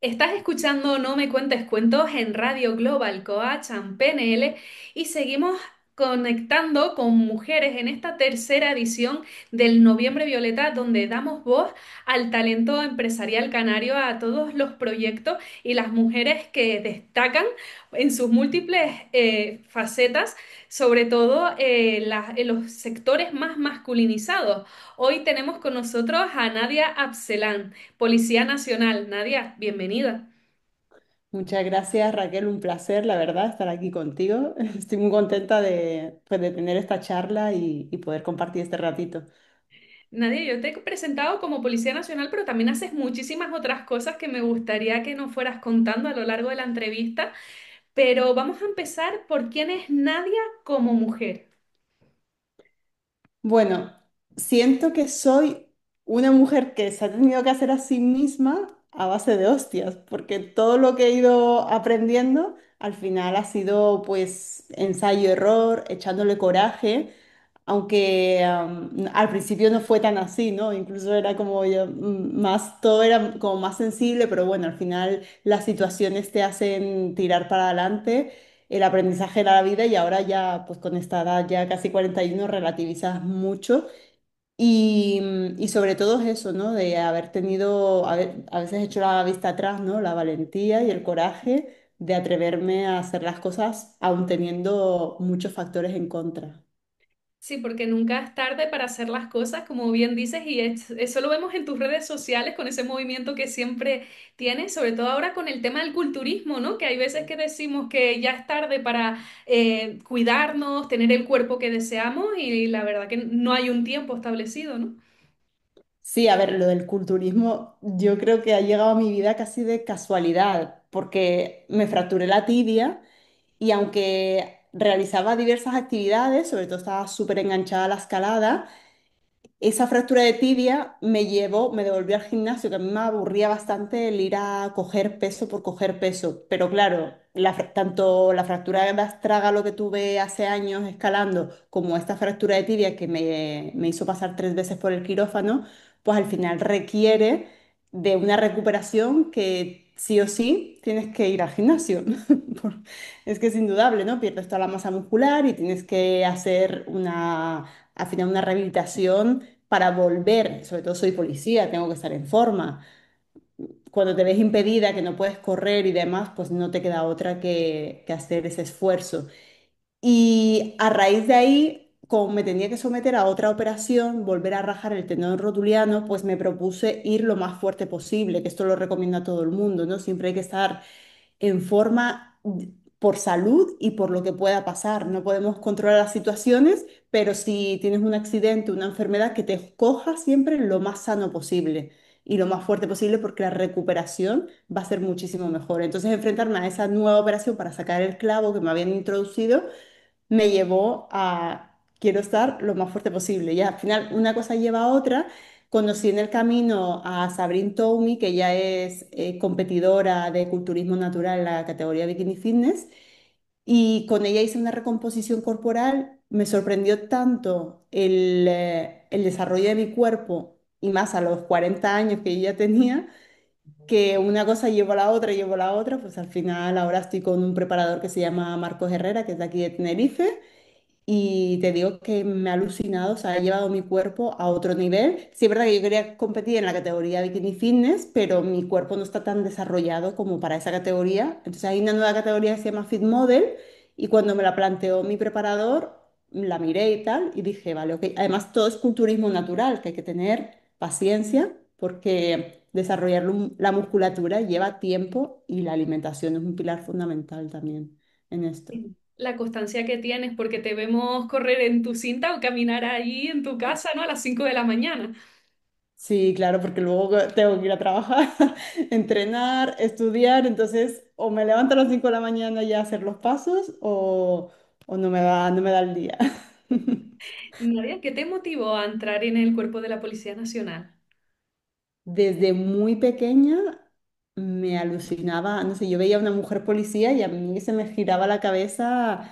Estás escuchando No me cuentes cuentos en Radio Global Coach and PNL y seguimos conectando con mujeres en esta tercera edición del Noviembre Violeta, donde damos voz al talento empresarial canario, a todos los proyectos y las mujeres que destacan en sus múltiples facetas, sobre todo en los sectores más masculinizados. Hoy tenemos con nosotros a Nadia Abselán, Policía Nacional. Nadia, bienvenida. Muchas gracias, Raquel. Un placer, la verdad, estar aquí contigo. Estoy muy contenta de tener esta charla y poder compartir este ratito. Nadia, yo te he presentado como Policía Nacional, pero también haces muchísimas otras cosas que me gustaría que nos fueras contando a lo largo de la entrevista. Pero vamos a empezar por quién es Nadia como mujer. Bueno, siento que soy una mujer que se ha tenido que hacer a sí misma a base de hostias, porque todo lo que he ido aprendiendo al final ha sido pues ensayo-error, echándole coraje. Aunque al principio no fue tan así, ¿no? Incluso era como yo, más, todo era como más sensible, pero bueno, al final las situaciones te hacen tirar para adelante, el aprendizaje de la vida y ahora ya, pues con esta edad ya casi 41 relativizas mucho y sobre todo es eso, ¿no? De haber tenido, a veces hecho la vista atrás, ¿no? La valentía y el coraje de atreverme a hacer las cosas aún teniendo muchos factores en contra. Sí, porque nunca es tarde para hacer las cosas, como bien dices, y eso lo vemos en tus redes sociales con ese movimiento que siempre tienes, sobre todo ahora con el tema del culturismo, ¿no? Que hay veces que decimos que ya es tarde para cuidarnos, tener el cuerpo que deseamos y la verdad que no hay un tiempo establecido, ¿no? Sí, a ver, lo del culturismo yo creo que ha llegado a mi vida casi de casualidad, porque me fracturé la tibia y aunque realizaba diversas actividades, sobre todo estaba súper enganchada a la escalada, esa fractura de tibia me llevó, me devolvió al gimnasio, que a mí me aburría bastante el ir a coger peso por coger peso. Pero claro, tanto la fractura de astrágalo que tuve hace años escalando, como esta fractura de tibia que me hizo pasar 3 veces por el quirófano, pues al final requiere de una recuperación que sí o sí tienes que ir al gimnasio. Es que es indudable, ¿no? Pierdes toda la masa muscular y tienes que hacer al final una rehabilitación para volver, sobre todo soy policía, tengo que estar en forma. Cuando te ves impedida, que no puedes correr y demás, pues no te queda otra que hacer ese esfuerzo. Y a raíz de ahí, como me tenía que someter a otra operación, volver a rajar el tendón rotuliano, pues me propuse ir lo más fuerte posible, que esto lo recomiendo a todo el mundo, ¿no? Siempre hay que estar en forma por salud y por lo que pueda pasar. No podemos controlar las situaciones, pero si tienes un accidente, una enfermedad, que te coja siempre lo más sano posible y lo más fuerte posible porque la recuperación va a ser muchísimo mejor. Entonces, enfrentarme a esa nueva operación para sacar el clavo que me habían introducido me llevó a quiero estar lo más fuerte posible. Y al final una cosa lleva a otra. Conocí en el camino a Sabrine Toumi, que ya es competidora de culturismo natural en la categoría Bikini Fitness, y con ella hice una recomposición corporal. Me sorprendió tanto el desarrollo de mi cuerpo, y más a los 40 años que yo ya tenía, que una cosa llevó a la otra, pues al final ahora estoy con un preparador que se llama Marcos Herrera, que es de aquí de Tenerife, y te digo que me ha alucinado, o sea, ha llevado mi cuerpo a otro nivel. Sí, es verdad que yo quería competir en la categoría Bikini Fitness, pero mi cuerpo no está tan desarrollado como para esa categoría. Entonces hay una nueva categoría que se llama Fit Model y cuando me la planteó mi preparador, la miré y tal y dije, vale, ok. Además, todo es culturismo natural, que hay que tener paciencia porque desarrollar la musculatura lleva tiempo y la alimentación es un pilar fundamental también en esto. La constancia que tienes, porque te vemos correr en tu cinta o caminar ahí en tu casa, ¿no? A las 5 de la mañana. Sí, claro, porque luego tengo que ir a trabajar, entrenar, estudiar, entonces o me levanto a las 5 de la mañana ya a hacer los pasos o no me da el día. Nadia, ¿qué te motivó a entrar en el cuerpo de la Policía Nacional? Desde muy pequeña me alucinaba, no sé, yo veía a una mujer policía y a mí se me giraba la cabeza,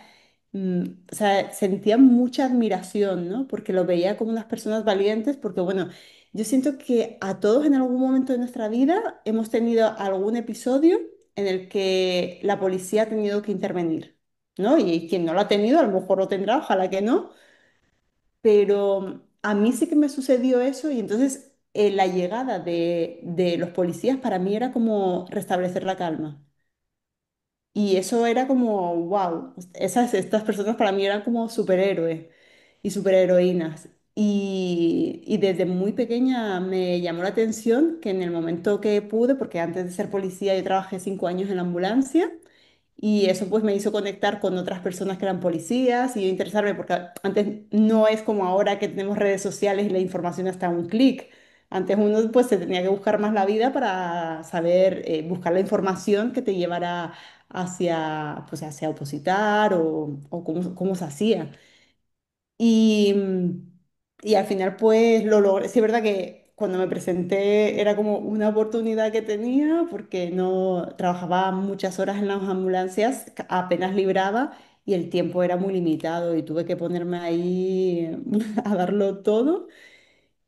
o sea, sentía mucha admiración, ¿no? Porque lo veía como unas personas valientes, porque bueno, Yo siento que a todos en algún momento de nuestra vida hemos tenido algún episodio en el que la policía ha tenido que intervenir, ¿no? Y quien no lo ha tenido, a lo mejor lo tendrá, ojalá que no, pero a mí sí que me sucedió eso y entonces la llegada de los policías para mí era como restablecer la calma. Y eso era como, wow, estas personas para mí eran como superhéroes y superheroínas. Y desde muy pequeña me llamó la atención que en el momento que pude, porque antes de ser policía yo trabajé 5 años en la ambulancia, y eso pues me hizo conectar con otras personas que eran policías y yo interesarme, porque antes no es como ahora que tenemos redes sociales y la información está a un clic. Antes uno pues se tenía que buscar más la vida para saber buscar la información que te llevara hacia, pues, hacia opositar o cómo se hacía. Y, y al final pues lo logré. Sí, es verdad que cuando me presenté era como una oportunidad que tenía porque no trabajaba muchas horas en las ambulancias, apenas libraba y el tiempo era muy limitado y tuve que ponerme ahí a darlo todo.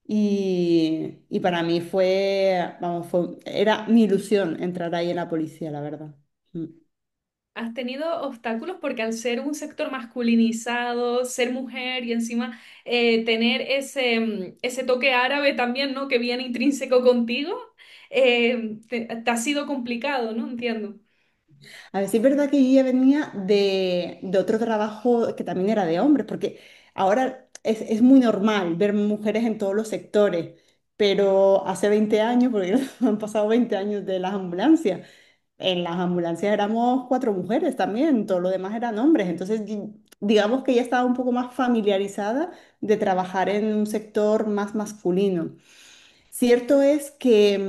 Y para mí fue, vamos, era mi ilusión entrar ahí en la policía, la verdad. Mm. ¿Has tenido obstáculos? Porque al ser un sector masculinizado, ser mujer y encima tener ese, ese toque árabe también, ¿no? Que viene intrínseco contigo, te ha sido complicado, ¿no? Entiendo. A ver, sí es verdad que yo ya venía de otro trabajo que también era de hombres, porque ahora es muy normal ver mujeres en todos los sectores, pero hace 20 años, porque han pasado 20 años de las ambulancias, en las ambulancias éramos 4 mujeres también, todo lo demás eran hombres, entonces digamos que ya estaba un poco más familiarizada de trabajar en un sector más masculino. Cierto es que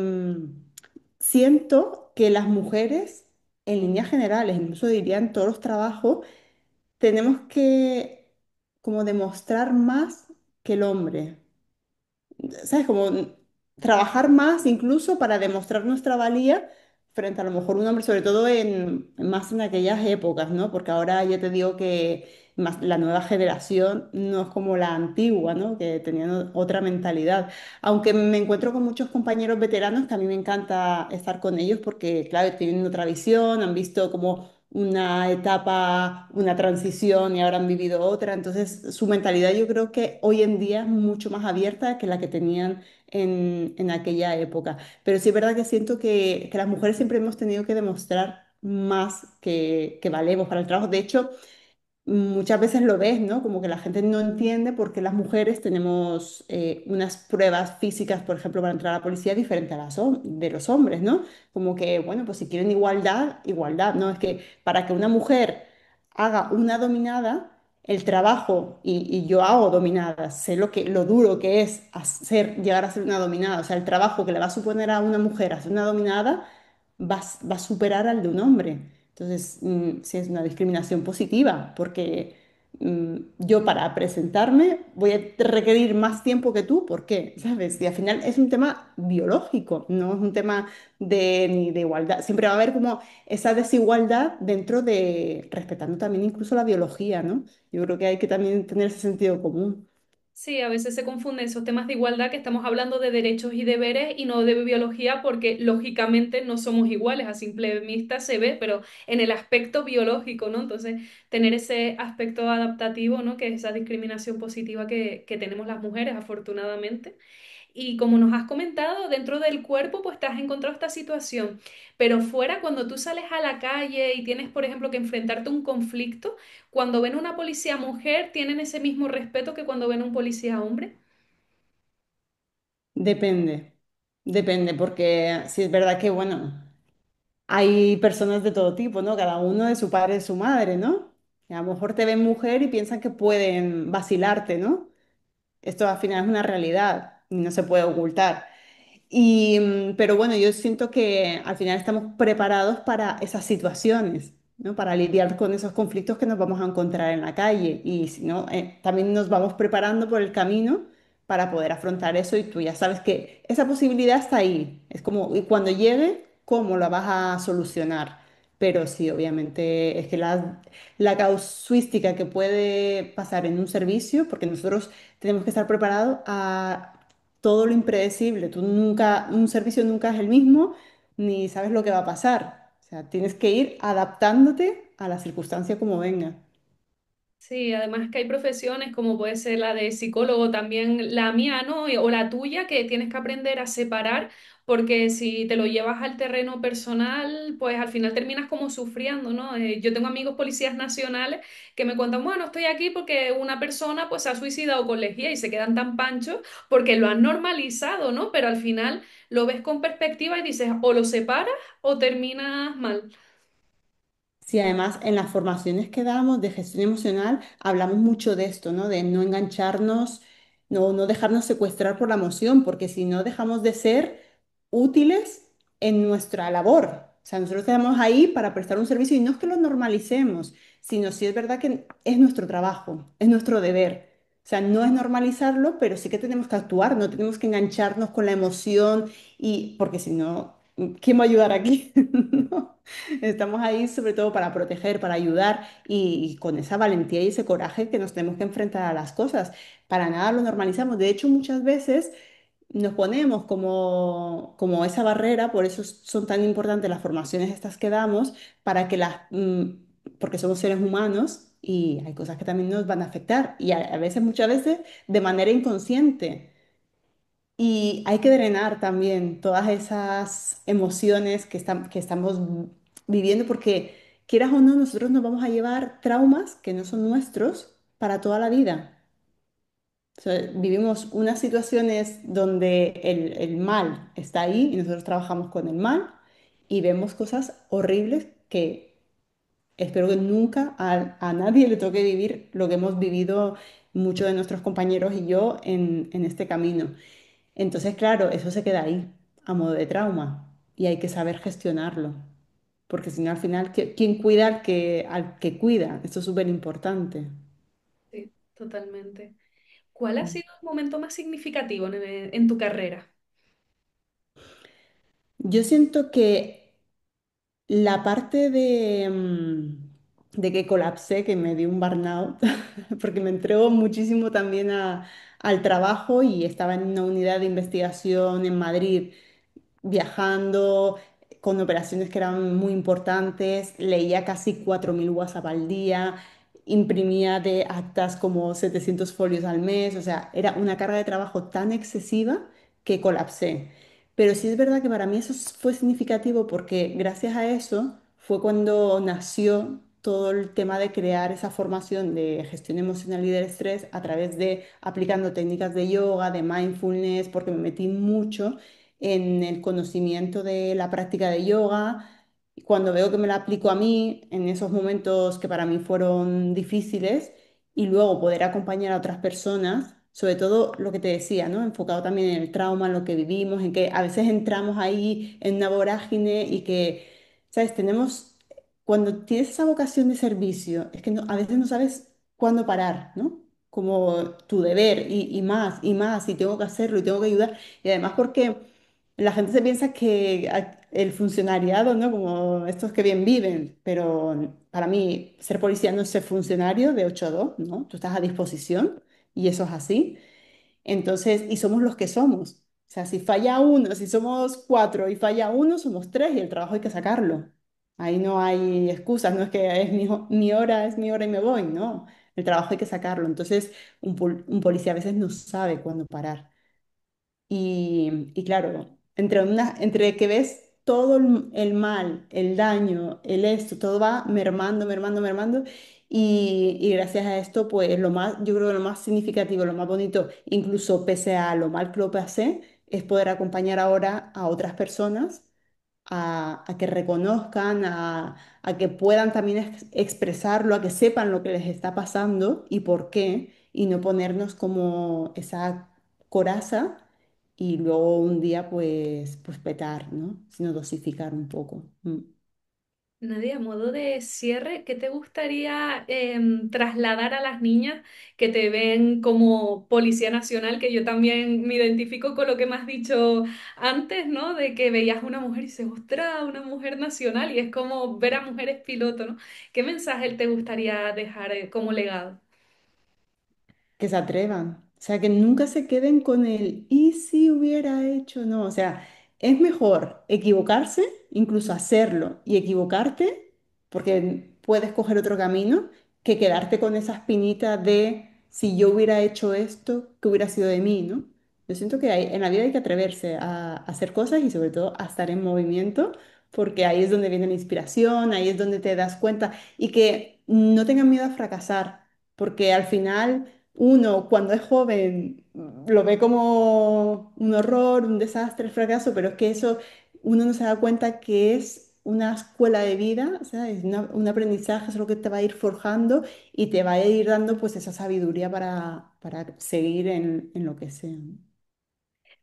siento que las mujeres, en líneas generales, incluso diría en todos los trabajos, tenemos que como demostrar más que el hombre. ¿Sabes? Como trabajar más incluso para demostrar nuestra valía frente a lo mejor un hombre, sobre todo más en aquellas épocas, ¿no? Porque ahora ya te digo que más la nueva generación no es como la antigua, ¿no? Que tenían otra mentalidad. Aunque me encuentro con muchos compañeros veteranos que a mí me encanta estar con ellos porque, claro, tienen otra visión, han visto como una etapa, una transición y ahora han vivido otra. Entonces, su mentalidad yo creo que hoy en día es mucho más abierta que la que tenían en aquella época. Pero sí es verdad que siento que las mujeres siempre hemos tenido que demostrar más que valemos para el trabajo. De hecho, muchas veces lo ves, ¿no? Como que la gente no entiende por qué las mujeres tenemos unas pruebas físicas, por ejemplo, para entrar a la policía diferente a de los hombres, ¿no? Como que, bueno, pues si quieren igualdad, igualdad, ¿no? Es que para que una mujer haga una dominada, el trabajo, y yo hago dominadas, sé lo duro que es llegar a ser una dominada, o sea, el trabajo que le va a suponer a una mujer hacer una dominada va a superar al de un hombre. Entonces, sí es una discriminación positiva, porque yo para presentarme voy a requerir más tiempo que tú, ¿por qué? ¿Sabes? Y al final es un tema biológico, no es un tema ni de igualdad. Siempre va a haber como esa desigualdad dentro de, respetando también incluso la biología, ¿no? Yo creo que hay que también tener ese sentido común. Sí, a veces se confunden esos temas de igualdad que estamos hablando de derechos y deberes y no de biología porque lógicamente no somos iguales, a simple vista se ve, pero en el aspecto biológico, ¿no? Entonces, tener ese aspecto adaptativo, ¿no? Que es esa discriminación positiva que tenemos las mujeres, afortunadamente. Y como nos has comentado, dentro del cuerpo, pues te has encontrado esta situación, pero fuera, cuando tú sales a la calle y tienes, por ejemplo, que enfrentarte a un conflicto, cuando ven una policía mujer, ¿tienen ese mismo respeto que cuando ven un policía hombre? Depende, depende, porque sí es verdad que, bueno, hay personas de todo tipo, ¿no? Cada uno de su padre y de su madre, ¿no? Y a lo mejor te ven mujer y piensan que pueden vacilarte, ¿no? Esto al final es una realidad y no se puede ocultar. Pero bueno, yo siento que al final estamos preparados para esas situaciones, ¿no? Para lidiar con esos conflictos que nos vamos a encontrar en la calle. Y si no, también nos vamos preparando por el camino para poder afrontar eso y tú ya sabes que esa posibilidad está ahí. Es como, y cuando llegue, ¿cómo la vas a solucionar? Pero sí, obviamente es que la casuística que puede pasar en un servicio, porque nosotros tenemos que estar preparados todo lo impredecible. Tú nunca, un servicio nunca es el mismo, ni sabes lo que va a pasar. O sea, tienes que ir adaptándote a la circunstancia como venga. Sí, además que hay profesiones como puede ser la de psicólogo, también la mía, ¿no? O la tuya, que tienes que aprender a separar, porque si te lo llevas al terreno personal, pues al final terminas como sufriendo, ¿no? Yo tengo amigos policías nacionales que me cuentan, bueno, estoy aquí porque una persona pues se ha suicidado con lejía y se quedan tan panchos porque lo han normalizado, ¿no? Pero al final lo ves con perspectiva y dices, o lo separas o terminas mal. Sí, además en las formaciones que damos de gestión emocional hablamos mucho de esto, ¿no? De no engancharnos, no dejarnos secuestrar por la emoción, porque si no dejamos de ser útiles en nuestra labor. O sea, nosotros estamos ahí para prestar un servicio y no es que lo normalicemos, sino si es verdad que es nuestro trabajo, es nuestro deber. O sea, no es normalizarlo, pero sí que tenemos que actuar, no tenemos que engancharnos con la emoción y porque si no, ¿quién va a ayudar aquí? ¿No? Estamos ahí sobre todo para proteger, para ayudar y con esa valentía y ese coraje que nos tenemos que enfrentar a las cosas. Para nada lo normalizamos. De hecho, muchas veces nos ponemos como esa barrera, por eso son tan importantes las formaciones estas que damos, para que porque somos seres humanos y hay cosas que también nos van a afectar y a veces, muchas veces, de manera inconsciente. Y hay que drenar también todas esas emociones que estamos viviendo porque, quieras o no, nosotros nos vamos a llevar traumas que no son nuestros para toda la vida. O sea, vivimos unas situaciones donde el mal está ahí y nosotros trabajamos con el mal y vemos cosas horribles que espero que nunca a nadie le toque vivir lo que hemos vivido muchos de nuestros compañeros y yo en este camino. Entonces, claro, eso se queda ahí, a modo de trauma, y hay que saber gestionarlo, porque si no, al final, ¿quién cuida al que cuida? Esto es súper importante. Sí, totalmente. ¿Cuál ha sido el momento más significativo en tu carrera? Yo siento que la parte de que colapsé, que me dio un burnout, porque me entregó muchísimo también al trabajo y estaba en una unidad de investigación en Madrid viajando con operaciones que eran muy importantes, leía casi 4.000 WhatsApp al día, imprimía de actas como 700 folios al mes, o sea, era una carga de trabajo tan excesiva que colapsé. Pero sí es verdad que para mí eso fue significativo porque gracias a eso fue cuando nació todo el tema de crear esa formación de gestión emocional y del estrés a través de aplicando técnicas de yoga, de mindfulness, porque me metí mucho en el conocimiento de la práctica de yoga. Y cuando veo que me la aplico a mí en esos momentos que para mí fueron difíciles y luego poder acompañar a otras personas, sobre todo lo que te decía, ¿no? Enfocado también en el trauma, en lo que vivimos, en que a veces entramos ahí en una vorágine y que, ¿sabes? Cuando tienes esa vocación de servicio, es que a veces no sabes cuándo parar, ¿no? Como tu deber y más, y tengo que hacerlo y tengo que ayudar. Y además porque la gente se piensa que el funcionariado, ¿no? Como estos que bien viven, pero para mí ser policía no es ser funcionario de 8 a 2, ¿no? Tú estás a disposición y eso es así. Entonces, y somos los que somos. O sea, si falla uno, si somos cuatro y falla uno, somos tres y el trabajo hay que sacarlo. Ahí no hay excusas, no es que es es mi hora y me voy, no. El trabajo hay que sacarlo. Entonces, un policía a veces no sabe cuándo parar. Y claro, entre que ves todo el mal, el daño, el esto, todo va mermando, mermando, mermando. Y gracias a esto, pues yo creo que lo más significativo, lo más bonito, incluso pese a lo mal que lo pasé, es poder acompañar ahora a otras personas a que reconozcan, a que puedan también expresarlo, a que sepan lo que les está pasando y por qué, y no ponernos como esa coraza y luego un día pues petar, ¿no? Sino dosificar un poco. Mm. Nadia, a modo de cierre, ¿qué te gustaría trasladar a las niñas que te ven como Policía Nacional? Que yo también me identifico con lo que me has dicho antes, ¿no? De que veías una mujer y dices, ostras, una mujer nacional, y es como ver a mujeres piloto, ¿no? ¿Qué mensaje te gustaría dejar como legado? Que se atrevan. O sea, que nunca se queden con el ¿y si hubiera hecho? No, o sea, es mejor equivocarse, incluso hacerlo y equivocarte, porque puedes coger otro camino, que quedarte con esa espinita de si yo hubiera hecho esto, ¿qué hubiera sido de mí, ¿no? Yo siento que en la vida hay que atreverse a hacer cosas y sobre todo a estar en movimiento, porque ahí es donde viene la inspiración, ahí es donde te das cuenta y que no tengan miedo a fracasar, porque al final uno cuando es joven lo ve como un horror, un desastre, el fracaso, pero es que eso uno no se da cuenta que es una escuela de vida, o sea, es un aprendizaje, es lo que te va a ir forjando y te va a ir dando pues esa sabiduría para seguir en lo que sea.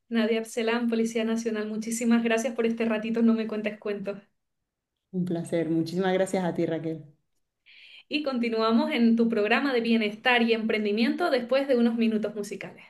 Nadia Abselan, Policía Nacional, muchísimas gracias por este ratito, no me cuentes cuentos. Un placer. Muchísimas gracias a ti, Raquel. Y continuamos en tu programa de bienestar y emprendimiento después de unos minutos musicales.